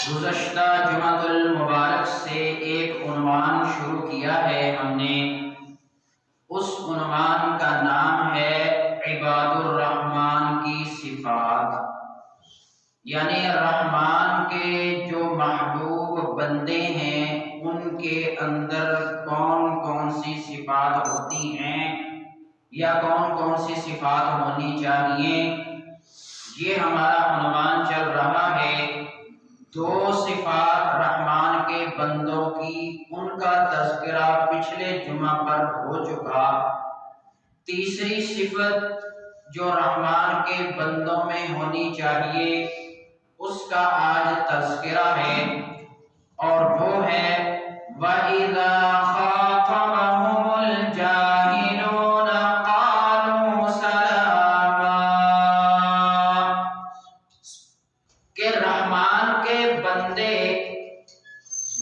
گزشتہ جمعۃ المبارک سے ایک عنوان شروع کیا ہے ہم نے. اس عنوان کا نام ہے عباد الرحمن کی صفات، یعنی رحمان کے جو محبوب بندے ہیں ان کے اندر کون کون سی صفات ہوتی ہیں یا کون کون سی صفات ہونی چاہیے. یہ ہمارا عنوان چل رہا ہے. دو صفات رحمان کے بندوں کی، ان کا تذکرہ پچھلے جمعہ پر ہو چکا. تیسری صفت جو رحمان کے بندوں میں ہونی چاہیے اس کا آج تذکرہ ہے، اور وہ ہے وَإِذَا خَاطَبَهُمُ الْجَاهِلُونَ قَالُوا سَلَامًا، کہ رحمان کے بندے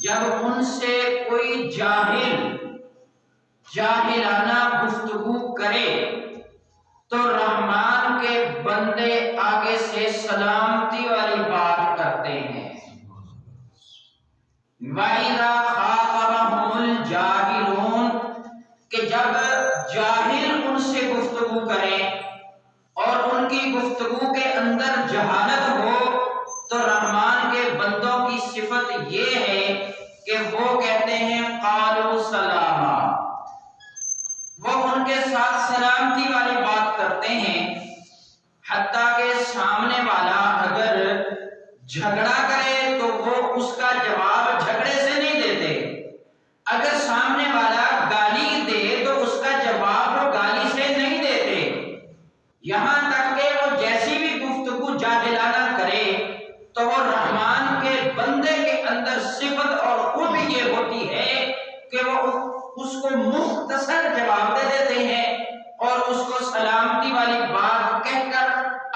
جب ان سے کوئی جاہلانہ گفتگو کرے تو رحمان کے بندے آگے سے سلامتی والی بات کرتے ہیں. وَإِذَا خَاطَبَهُمُ الْجَاهِلُونَ، کہ جب جاہل ان سے گفتگو کریں اور ان کی گفتگو کے اندر جہالت ہو تو رحمان کے بندوں کی صفت یہ ہے کہ وہ کہتے ہیں قالوا سلاما، وہ ان کے ساتھ سلامتی والی بات کرتے ہیں. حتیٰ کہ سامنے والا اگر جھگڑا کرے تو وہ اس کا جواب جھگڑے سے نہیں دیتے، اگر سامنے والا گالی دے تو اس کا جواب وہ گالی سے نہیں دیتے. یہاں تک کہ وہ جیسی بھی گفتگو جاہلانہ کرے تو وہ رحمان کے بندے کے اندر صفت اور خوبی یہ ہوتی ہے کہ وہ اس کو مختصر جواب دے دیتے ہیں اور اس کو سلامتی والی بات کہہ کر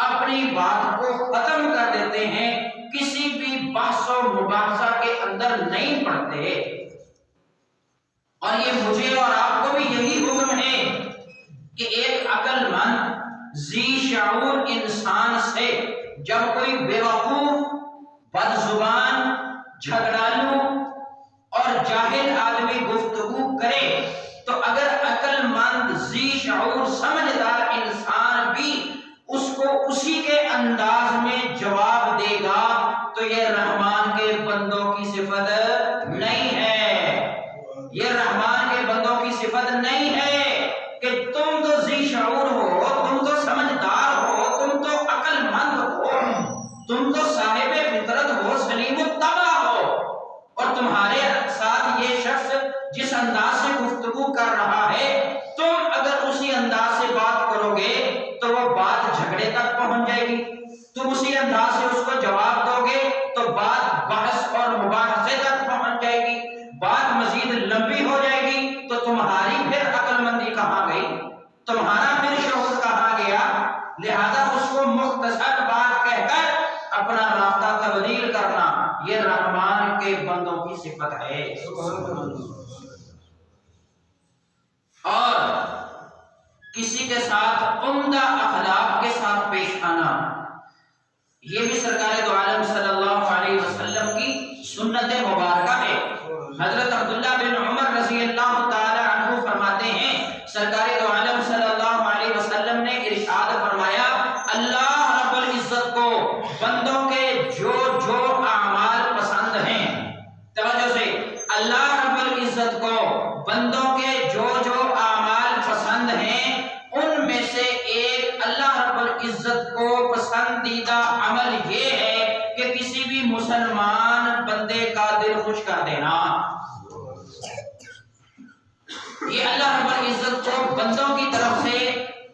اپنی بات کو ختم کر دیتے ہیں، کسی بھی بحث و مباحثہ کے اندر نہیں پڑتے. اور یہ مجھے اور آپ کو بھی یہی حکم ہے کہ ایک عقل مند ذی شعور انسان سے جب کوئی بیوقوف، بد زبان، جھگڑالو اور جاہل آدمی گفتگو کرے تو اگر عقل مند ذی شعور سمجھدار انسان بھی اس کو اسی کے انداز میں جواب دے گا تو یہ رحمان کے بندوں کی صفت نہیں ہے. یہ رحمان کے بندوں کی صفت نہیں ہے کہ تم تو ذی شعور ہو، تم تو سمجھدار ہو، تم تو عقل مند ہو، تم تو صاحب فطرت ہو، سلیم الطبع ہو، اور تمہارے ساتھ یہ شخص جس انداز سے گفتگو کر رہا ہے تم اگر اسی انداز سے بات کرو گے تو وہ بات جھگڑے تک پہنچ جائے گی. تم اسی انداز سے اس کو جواب دو گے تو بات بحث اور مباحثے تک پہنچ جائے گی، بات مزید لمبی ہو جائے گی. تو تمہاری پھر عقل مندی کہاں گئی، تمہارا پھر شعور کہاں گیا؟ لہذا اس کو مختصر بات کہہ کر اپنا رابطہ تبدیل کرنا یہ رحمان کے بندوں کی صفت ہے. اور کسی کے ساتھ عمدہ اخلاق کے ساتھ پیش آنا یہ بھی سرکار دو عالم صلی اللہ علیہ وسلم کی سنت مبارکہ ہے. حضرت عبداللہ بن عمر رضی اللہ تعالی عنہ فرماتے ہیں سرکار دو عالم صلی اللہ علیہ وسلم نے ارشاد فرمایا اللہ رب العزت کو بندوں کے جو جو اعمال پسند ہیں، توجہ سے، اللہ رب العزت کو بندوں کے جو جو اعمال پسند ہیں ان میں سے ایک اللہ رب العزت کو پسندیدہ عمل یہ ہے کہ کسی بھی مسلمان بندے کا دل خوش کر دینا. یہ اللہ رب العزت کو بندوں کی طرف سے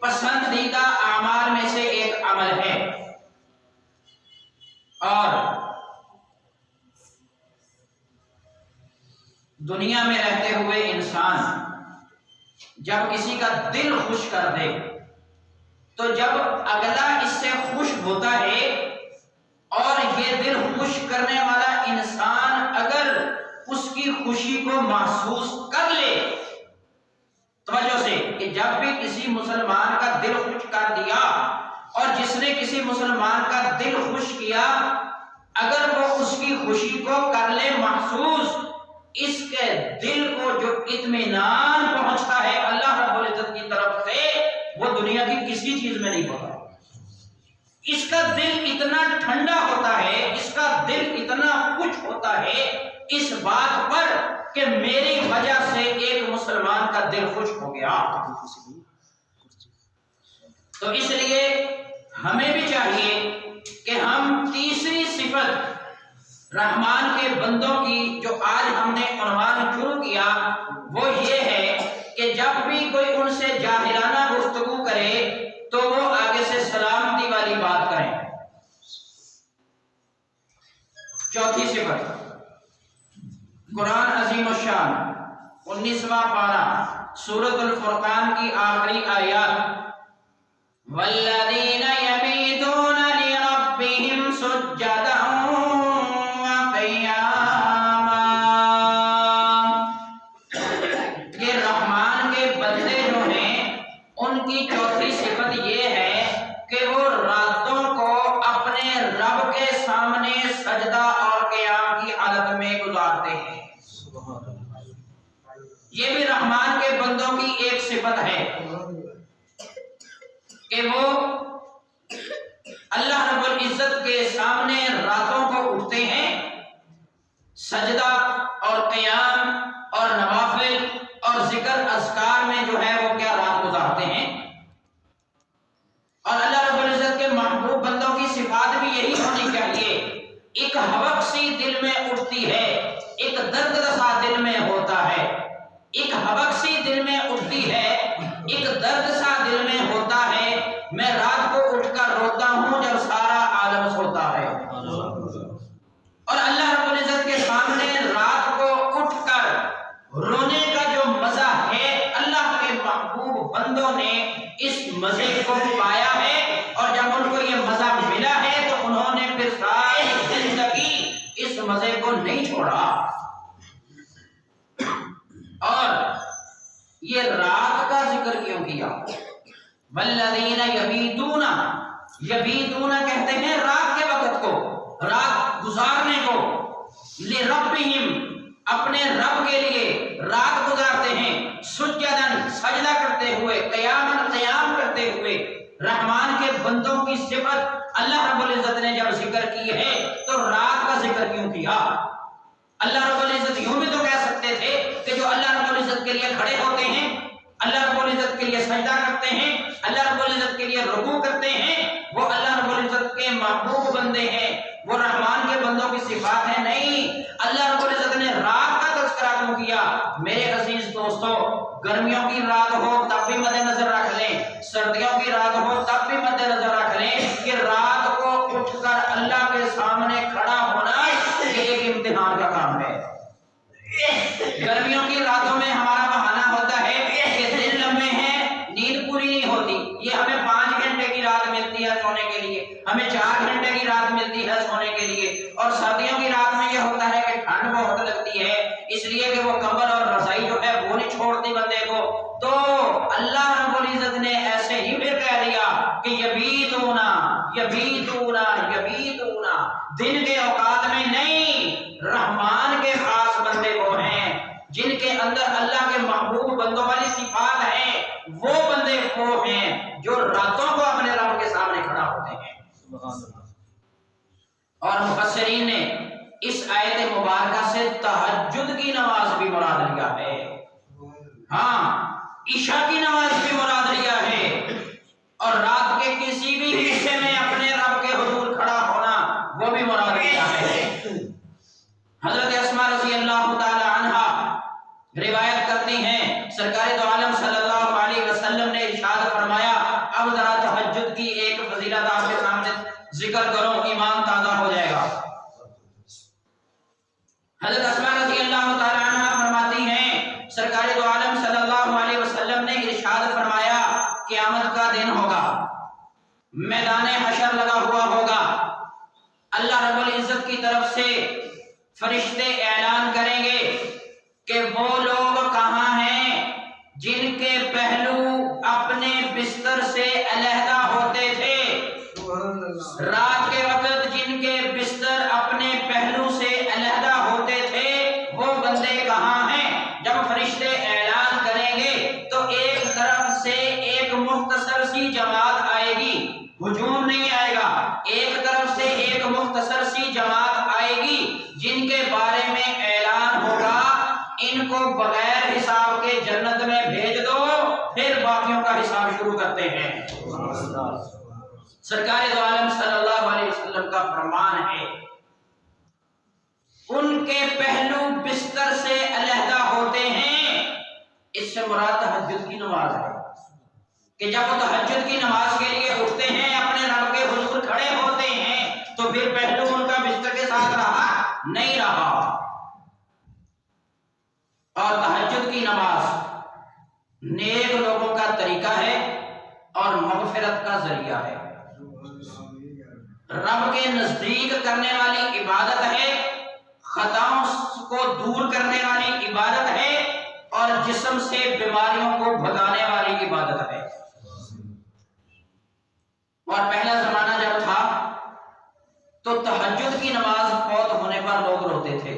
پسندیدہ اعمال میں سے ایک عمل ہے. اور دنیا میں رہتے ہوئے انسان جب کسی کا دل خوش کر دے تو جب اگلا اس سے خوش ہوتا ہے اور یہ دل خوش کرنے والا انسان اگر اس کی خوشی کو محسوس کر لے، توجہ سے، کہ جب بھی کسی مسلمان کا دل خوش کر دیا اور جس نے کسی مسلمان کا دل خوش کیا اگر وہ اس کی خوشی کو کر لے محسوس، اس کے دل کو جو اطمینان پہنچتا ہے اللہ رب العزت کی طرف سے وہ دنیا کی کسی چیز میں نہیں ہوتا۔ اس کا دل اتنا ٹھنڈا ہوتا ہے، اس کا دل اتنا خوش ہوتا ہے اس بات پر کہ میری وجہ سے ایک مسلمان کا دل خوش ہو گیا۔ تو اس لیے ہمیں بھی چاہیے کہ ہم تیسری صفت رحمان کے بندوں کی جو آج ہم نے عنوان شروع کیا وہ یہ ہے کہ جب بھی کوئی ان سے جاہلانہ گفتگو کرے تو وہ آگے سے سلامتی والی بات کریں۔ چوتھی صفت قرآن عظیم الشان 19واں پارہ سورۃ الفرقان کی آخری آیات، والذین یبیتون لربہم سجدا وقیاما، کہ رحمان کے بندے جو ہیں ان کی چوتھی صفت یہ ہے کہ وہ راتوں کو اپنے رب کے سامنے سجدہ اور قیام کی حالت میں گزارتے ہیں۔ یہ بھی رحمان کے بندوں کی ایک صفت ہے کہ وہ اللہ رب العزت کے سامنے راتوں کو اٹھتے ہیں، سجدہ اور قیام اور نوافل اور ذکر اذکار میں جو ہے وہ کیا رات گزارتے ہیں۔ اور اللہ رب العزت کے محبوب بندوں کی صفات بھی یہی ہونی چاہیے۔ ایک حوق سی دل میں اٹھتی ہے، ایک درد سا دل میں ہوتا ہے، ایک حوق سی دل میں اٹھتی ہے، ایک درد سا دل میں ہوتا ہے، میں رات کو اٹھ کر روتا ہوں جب سارا عالم سوتا ہے۔ اور اللہ رب العزت کے سامنے رات کو اٹھ کر رونے کا جو مزہ ہے اللہ کے محبوب بندوں نے اس مزے کو پایا ہے، اور جب ان کو یہ مزہ ملا ہے تو انہوں نے پھر ساری زندگی اس مزے کو نہیں چھوڑا۔ اور یہ رات کا ذکر کیوں کیا؟ والذین یبیتون، یبیتون کہتے ہیں رات کے وقت کو، رات گزارنے کو، لربہم اپنے رب کے لیے رات گزارتے ہیں، سجدن سجدہ کرتے ہوئے، قیامن قیام کرتے ہوئے۔ رحمان کے بندوں کی صفت اللہ رب العزت نے جب ذکر کی ہے تو رات کا ذکر کیوں کیا؟ اللہ رب العزت یوں بھی تو کہہ سکتے تھے کہ جو اللہ رب العزت کے لیے کھڑے ہوتے ہیں، اللہ رب العزت کے لیے سجدہ کرتے ہیں، اللہ رب العزت کے لیے رکوع کرتے ہیں، وہ اللہ رب العزت کے محبوب بندے ہیں، وہ رحمان کے بندوں کی صفات ہیں۔ نہیں، اللہ رب العزت نے رات کا تذکرہ کیوں کیا؟ میرے عزیز دوستو، گرمیوں کی رات ہو تب بھی مد نظر رکھ لیں، سردیوں کی رات ہو تب بھی مد نظر رکھ لیں کہ رات کو اٹھ کر اللہ کے سامنے کھڑا ہونا یہ ایک امتحان کا کام ہے۔ گرمیوں کی راتوں میں ہمارا بہانہ ہوتا ہے کہ دن لمبے ہیں، نیند پوری نہیں ہوتی، یہ ہمیں 5 گھنٹے کی رات ملتی ہے سونے کے لیے، ہمیں 4 گھنٹے کی رات ملتی ہے سونے کے لیے۔ اور سردیوں کی رات میں یہ ہوتا ہے کہ ٹھنڈ بہت لگتی ہے، اس لیے کہ وہ کمبل اور رضائی جو ہے وہ نہیں چھوڑتی بندے کو۔ تو اللہ رب العزت نے ایسے ہی پھر کہہ دیا کہ یبیتونا یبیتونا یبیتونا، دن کے اوقات میں نہیں، رحمان کے خاص بندے وہ ہیں جن کے اندر اللہ کے محبوب بندوں والی صفات ہیں، وہ بندے وہ ہیں جو راتوں کو اپنے رب کے سامنے کھڑا ہوتے ہیں۔ اور مفسرین نے اس آیت مبارکہ سے تہجد کی نماز بھی مراد لیا ہے، ہاں عشاء کی نماز بھی مراد لیا ہے، اور رات کے کسی بھی حصے میں اپنے رب کے حضور کھڑا ہونا وہ بھی مراد لیا ہے۔ حضرت اسماء رضی اللہ تعالی عنہا روایت کرتی ہیں سرکار دو عالم صلی اللہ علیہ وسلم نے ارشاد فرمایا، اب ذرا تہجد کی ایک فضیلت آپ کے سامنے ذکر کرو، ایمان تازہ ہو جائے گا۔ حضرت اسماء رضی اللہ تعالی عنہا فرماتی ہیں سرکار دو عالم صلی اللہ علیہ وسلم نے ارشاد فرمایا، قیامت کا دن ہوگا، میدان حشر لگا ہوا ہوگا، اللہ رب العزت کی طرف سے فرشتے اعلان کریں گے کہ وہ لوگ کہاں ہیں جن کے پہلو اپنے بستر سے علیحدہ ہوتے تھے، رات کے وقت جن کے بستر اپنے پہلو سے سرکار دو عالم صلی اللہ علیہ وسلم کا فرمان ہے ان کے پہلو بستر سے علیحدہ ہوتے ہیں. اس سے مراد تہجد کی نماز ہے کہ جب وہ تہجد کی نماز کے لیے اٹھتے ہیں اپنے رب کے حضور کھڑے ہوتے ہیں تو پھر پہلو ان کا بستر کے ساتھ رہا نہیں رہا. اور تہجد کی نماز نیک لوگوں کا طریقہ ہے اور مغفرت کا ذریعہ ہے. رب کے نزدیک کرنے والی عبادت ہے، خطاؤں کو دور کرنے والی عبادت ہے اور جسم سے بیماریوں کو بھگانے والی عبادت ہے. اور پہلا زمانہ جب تھا تو تہجد کی نماز فوت ہونے پر لوگ روتے تھے.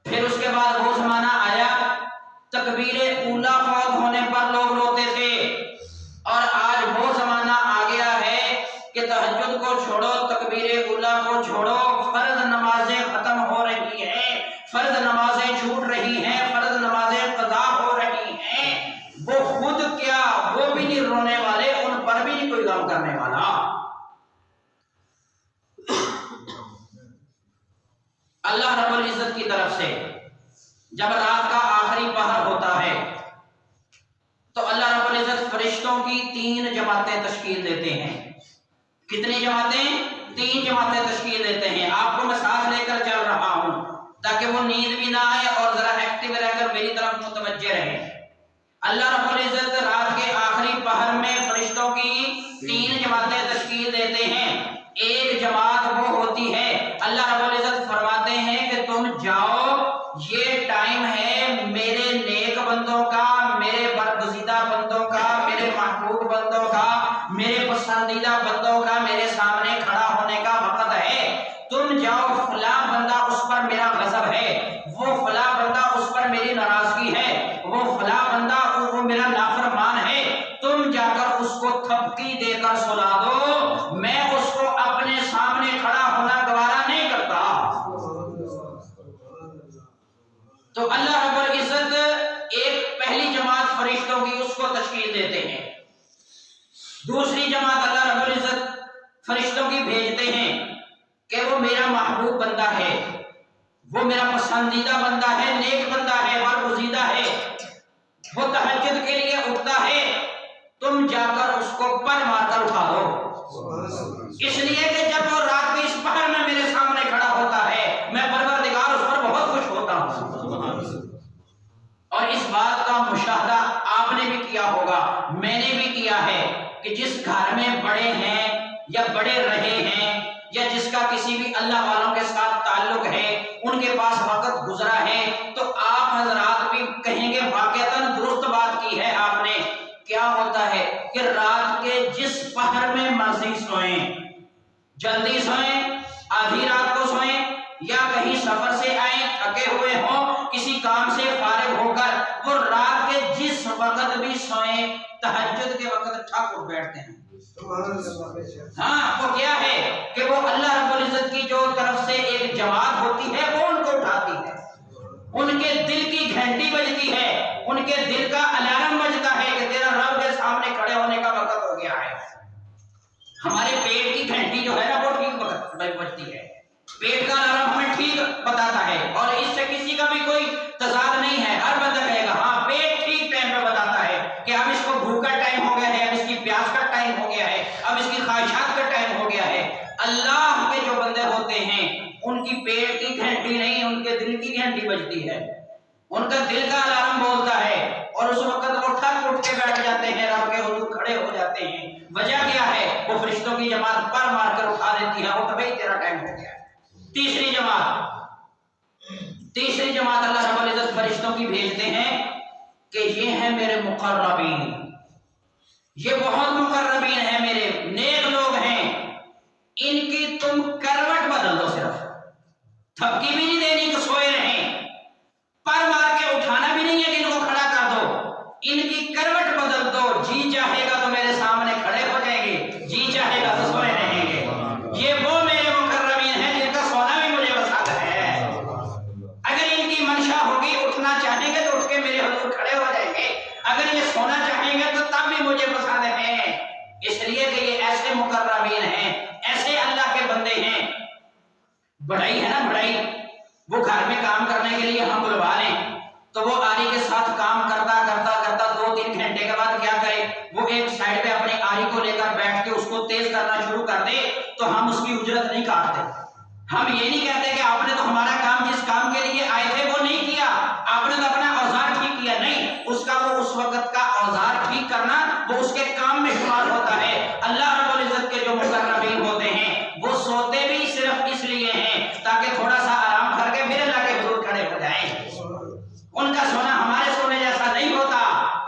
پھر اس کے بعد وہ زمانہ آیا تکبیر اولا فوت ہونے پر لوگ روتے تھے. اور آج وہ زمانہ آ گیا ہے کہ تہجد کو چھوڑو، تکبیر اولا کو چھوڑو، فرض نمازیں ختم ہو رہی ہیں، فرض نمازیں چھوٹ رہی ہیں، فرض نمازیں قضا ہو رہی ہیں. وہ خود کیا وہ بھی نہیں رونے والے، ان پر بھی نہیں کوئی غم کرنے والا. اللہ رب العزت کی طرف سے جب رات کا آخری پہر ہوتا ہے تو اللہ رب العزت فرشتوں کی 3 جماعتیں تشکیل دیتے ہیں. کتنی جماعتیں؟ 3 جماعتیں تشکیل دیتے ہیں. آپ کو میں ساتھ لے کر چل رہا ہوں تاکہ وہ نیند بھی نہ آئے اور ذرا ایکٹیو رہ کر میری طرف متوجہ رہیں. اللہ رب العزت رات کے آخری پہر میں فرشتوں کی 3 جماعتیں تشکیل دیتے ہیں. ایک جماعت وہ ہوتی ہے اللہ رب العزت فرماتے ہیں کہ تم جاؤ، یہ ٹائم ہے میرے نیک بندوں کا، میرے برگزیدہ بندوں کا، میرے محبوب بندوں کا، میرے پسندیدہ بندوں کا میرے سامنے کھڑا ہونے کا وقت ہے. تم جاؤ، فلاں بندہ اس پر میرا غضب ہے، وہ فلاں بندہ اس پر میری ناراضگی ہے، وہ فلاں بندہ وہ میرا نافرمان ہے. تم جا کر اس کو تھپکی دے کر سلا دو، میں اس کو اپنے سامنے کھڑا ہونا گوارا نہیں کرتا. تو اللہ رب العزت ایک پہلی جماعت فرشتوں کی اس کو تشکیل دیتے ہیں. دوسری جماعت اللہ رب العزت فرشتوں کی بھیجتے ہیں کہ وہ میرا محبوب بندہ ہے، وہ میرا پسندیدہ بندہ ہے، نیک بندہ ہے، برگزیدہ ہے، وہ تہجد کے لیے اٹھتا ہے، تم جا کر اس کو پر مار کر اٹھا دو. اس لیے کہ جب وہ رات کے اس پہر میں میرے سامنے کھڑا ہوتا ہے میں پروردگار اس پر بہت خوش ہوتا ہوں. اور اس بات کا مشاہدہ آپ نے بھی کیا ہوگا، میں نے بھی کیا ہے کہ جس گھر میں بڑے ہیں یا بڑے رہے ہیں یا جس کا کسی بھی اللہ والوں کے ساتھ تعلق ہے، ان کے پاس وقت گزرا ہے، تو آپ حضرات بھی کہیں گے واقعتاً درست بات کی ہے آپ نے. کیا ہوتا ہے کہ رات کے جس پہر میں مرضی سوئیں، جلدی سوئیں، آدھی رات کو سوئیں، یا کہیں سفر سے آئیں تھکے ہوئے ہوں، کسی کام سے فارغ ہو کر وہ رات کے جس وقت بھی سوئیں، تہجد کے وقت ٹھاک اٹھ بیٹھتے ہیں. ہاں، وہ کیا ہے کہ وہ اللہ رب العزت کی جو طرف سے ایک جماعت ہوتی ہے وہ ان کو اٹھاتی ہے، ان کے دل کی گھنٹی بجتی ہے، ان کے دل کا الارم بجتا ہے کہ تیرا رب کے سامنے کھڑے ہونے کا وقت ہو گیا ہے. ہمارے پیٹ کی گھنٹی جو ہے نا وہ ٹھیک وقت بجتی ہے، پیٹ کا الارم ہمیں ٹھیک بتاتا ہے اور اس سے کسی کا بھی کوئی تضاد نہیں ہے. ہر بندہ کہے گا ہاں پیٹ ٹھیک ٹائم پہ بتاتا ہے کہ اب اس کو بھوک کا ٹائم ہو گیا ہے، اب اس کی پیاس کا ٹائم ہو گیا ہے، اب اس کی خواہشات کا ٹائم ہو گیا ہے. اللہ کے جو بندے ہوتے ہیں ان کی پیٹ کی گھنٹی نہیں، ان کے دل کی گھنٹی بجتی ہے، ان کا دل کا الارم بولتا ہے اور اس وقت وہ ٹھک اٹھ کے بیٹھ جاتے ہیں، رب کے حضور کھڑے ہو جاتے ہیں. وجہ کیا ہے؟ وہ فرشتوں کی جماعت پر مار کر اٹھا دیتی ہے، وہ تبھی تیرا ٹائم ہو گیا. تیسری جماعت اللہ رب العزت فرشتوں کی بھیجتے ہیں کہ یہ ہیں میرے مقربین، یہ بہت مقربین ہیں، میرے نیک لوگ ہیں، ان کی تم کروٹ بدل دو، صرف تھپکی بھی نہیں دینی کہ سوئے رہیں، پر مار کے اٹھانا بھی نہیں ہے کہ ان کو کھڑا کر دو، ان کی کروٹ بدل دو. جی چاہے گا تو میرے سامنے کھڑے ہو جائیں گے، جی چاہے گا تو سوئے رہیں گے. یہ وہ میرے مقربین ہیں جن کا سونا بھی مجھے پسند ہے. اگر ان کی منشا ہوگی اٹھنا چاہیں گے تو اٹھ کے میرے حضور کھڑے ہو جائیں گے، اگر یہ سونا چاہیں گے تو تب بھی مجھے پسند ہے. اس لیے کہ یہ ایسے مقرب بڑھائی ہے نا بڑھائی، وہ گھر میں کام کرنے کے لیے ہم بلوا لیں تو وہ آری کے ساتھ کام کرتا کرتا کرتا 2-3 گھنٹے کے بعد کیا کرے، وہ ایک سائڈ پہ اپنی آری کو لے کر بیٹھ کے اس کو تیز کرنا شروع کر دے تو ہم اس کی اجرت نہیں کاٹتے۔ ہم یہ نہیں کہتے کہ آپ نے تو ہمارا کام جس کام کے لیے آئے تھے وہ نہیں کیا، آپ نے تو اپنا اوزار ٹھیک کیا، نہیں، اس کا وہ اس وقت کا اوزار ٹھیک کرنا وہ اس کے کام میں شمار ہوتا ہے۔ اللہ رب العزت کے جو مقربین ہوتے ہیں وہ سوتے بھی صرف اس لیے ہیں تاکہ تھوڑا سا آرام کر کے پھر اللہ کے حضور کھڑے ہو جائیں۔ ان کا سونا ہمارے سونے جیسا نہیں ہوتا،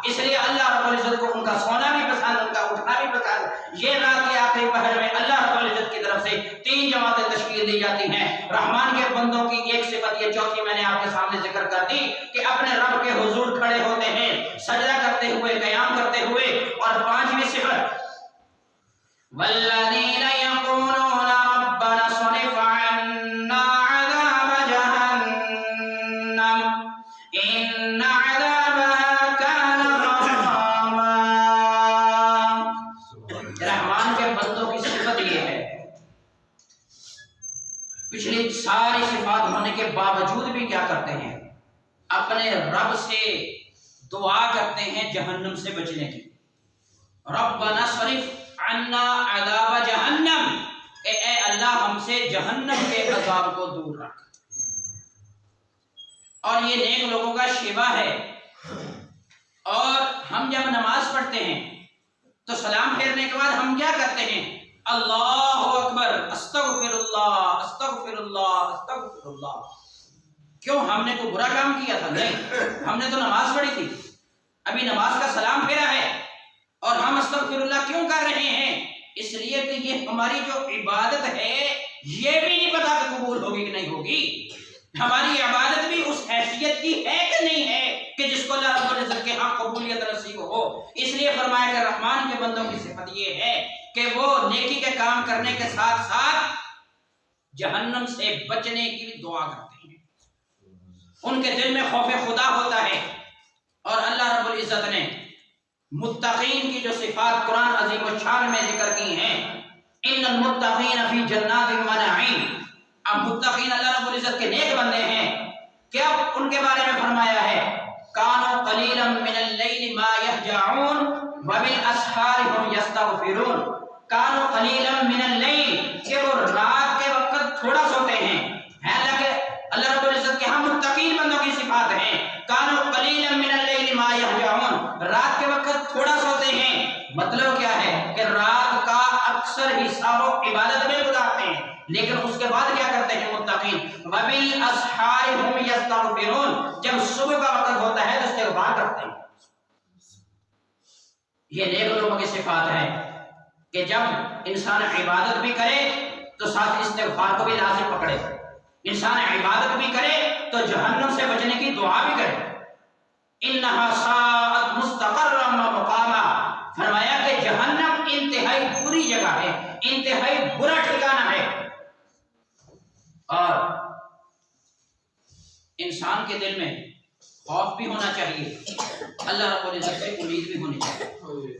اس لیے اللہ رب العزت کو ان کا سونا بھی پسند، ان کا اٹھنا بھی پسند۔ یہ رات کے آخری پہر میں اللہ رب العزت کی طرف سے 3 جماعتیں تشکیل دی جاتی ہیں۔ رحمان کے بندوں کی ایک صفت، یہ چوتھی میں نے آپ کے سامنے ذکر کر دی، کہ اپنے رب کے حضور کھڑے ہوتے ہیں سجدہ کرتے ہوئے، قیام کرتے ہوئے۔ اور 5ویں صفت، والذین یقولون ربنا اصرف عنا عذاب جہنم ان عذابها کان غراما۔ رحمان کے بندوں کی صفت یہ ہے، پچھلی ساری صفات ہونے کے باوجود بھی کیا کرتے ہیں، اپنے رب سے دعا کرتے ہیں جہنم سے بچنے کی۔ ربنا صرف عنا عذاب جہنم، اے اللہ ہم سے جہنم کے عذاب کو دور رکھ۔ اور یہ نیک لوگوں کا شیوا ہے۔ اور ہم جب نماز پڑھتے ہیں تو سلام پھیرنے کے بعد ہم کیا کرتے ہیں، اللہ اکبر، استغفر اللہ استغفر اللہ استغفر اللہ۔ کیوں، ہم نے کوئی برا کام کیا تھا؟ نہیں، ہم نے تو نماز پڑھی تھی، ابھی نماز کا سلام پھیرا ہے اور ہم استغفر اللہ کیوں کر رہے ہیں؟ اس لیے کہ یہ ہماری جو عبادت ہے یہ بھی نہیں پتا کہ قبول ہوگی کہ نہیں ہوگی۔ ہماری عبادت بھی اس حیثیت کی ہے کہ نہیں ہے کہ جس کو اللہ رب العزت کے ہاں قبولیت نصیب ہو۔ اس لیے فرمایا کہ رحمان کے بندوں کی صفت یہ ہے کہ وہ نیکی کے کام کرنے کے ساتھ ساتھ جہنم سے بچنے کی بھی دعا کرتے ہیں۔ ان کے دل میں خوف خدا ہوتا ہے۔ اور اللہ رب العزت نے متقین کی جو صفات قرآن عظیم الشان میں ذکر کی ہیں، ان المتقین فی جنات و نعیم، اب متقین اللہ رب العزت کے نیک بندے ہیں، کیا ان کے بارے میں فرمایا ہے، کانوا قلیلا من اللیل ما یہجعون وبالاسحار هم یستغفرون۔ کانوا قلیلا من اللیل، کہ وہ رات کے وقت تھوڑا سوتے ہیں۔ اللہ رب العزت کے ہاں متقین بندوں کی صفات ہیں، کانوا قلیلا من اللیل ما یہجعون، رات کے وقت تھوڑا سوتے ہیں۔ مطلب کیا ہے کہ رات کا اکثر حصہ وہ عبادت میں گزارتے ہیں، لیکن اس کے بعد کیا کرتے ہیں متقین، وبالاسحار هم یستغفرون، جب صبح کا وقت ہوتا ہے تو استغفار کرتے ہیں۔ یہ نیک لوگوں کی صفات ہے کہ جب انسان عبادت بھی کرے تو ساتھ استغفار کو بھی لازم پکڑے، انسان عبادت بھی کرے تو جہنم سے بچنے کی دعا بھی کرے۔ انہا ساعت مستقرا و مقاما، فرمایا کہ جہنم انتہائی بری جگہ ہے، انتہائی برا ٹھکانہ ہے۔ اور انسان کے دل میں خوف بھی ہونا چاہیے، اللہ رب العزت سے امید بھی ہونی چاہیے۔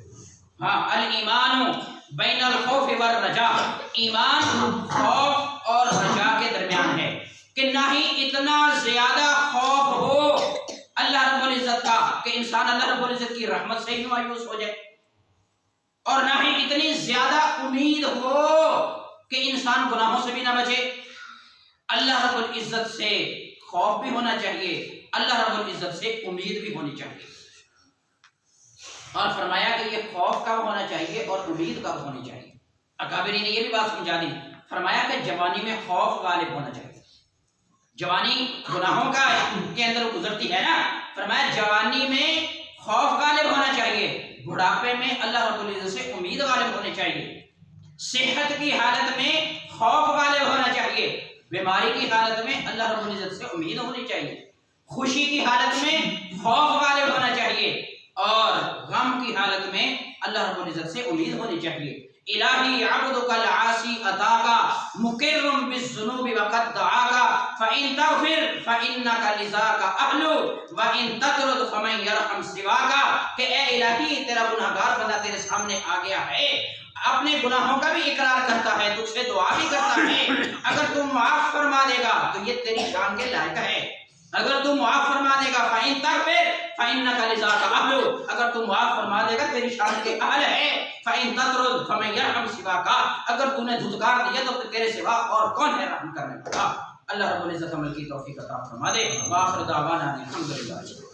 ہاں، الایمان بین الخوف والرجاء، ایمان خوف اور رجاء کے درمیان ہے، کہ نہ ہی اتنا زیادہ خوف ہو اللہ رب العزت کا کہ انسان اللہ رب العزت کی رحمت سے ہی مایوس ہو جائے، اور نہ ہی اتنی زیادہ امید ہو کہ انسان گناہوں سے بھی نہ بچے۔ اللہ رب العزت سے خوف بھی ہونا چاہیے، اللہ رب العزت سے امید بھی ہونی چاہیے۔ اور فرمایا کہ یہ خوف کب ہونا چاہیے اور امید کب ہونی چاہیے۔ اکابرین نے یہ بھی بات سمجھا دی، فرمایا کہ جوانی میں خوف غالب ہونا چاہیے۔ جوانی گناہوں کا کے اندر گزرتی ہے نا، فرمایا جوانی میں خوف غالب ہونا چاہیے، بڑھاپے میں اللہ رب العزت سے امید غالب ہونی چاہیے، صحت کی حالت میں خوف غالب ہونا چاہیے، بیماری کی حالت میں اللہ رب العزت سے امید ہونی چاہیے، خوشی کی حالت میں خوف غالب ہونا چاہیے، اور غم کی حالت میں اللہ رب العزت سے امید ہونی چاہیے۔ الہی عبدک العاصی اتاکا مقرم بالذنوب وقد دعاکا فإن تغفر فإنک لذاک اہل وإن تطرد فمن یرحم سواکا، کہ اے الہی تیرا گناہگار بندہ تیرے سامنے آ گیا ہے، اپنے گناہوں کا بھی اقرار کرتا ہے، تجھ سے دعا بھی کرتا ہے، اگر تم معاف فرما دے گا تو یہ تیری شان کے لائق ہے، اگر تم معاف فرما دے گا فَإِن تَغْفِرْ فَإِنَّكَ لِذَاكَ أَهْلُ، اگر تم معاف فرما دے گا تیری شان کے اہل ہے، فَإِن تَطْرُدْ فَمَن يَرْحَمْ سِوَاكَ، اگر تو نے دھتکار دیا تو تیرے سوا اور کون ہے رحم کرنے والا۔ اللہ رب العزت عمل کی توفیق عطا فرما دے۔ وآخر دعوانا الحمدللہ۔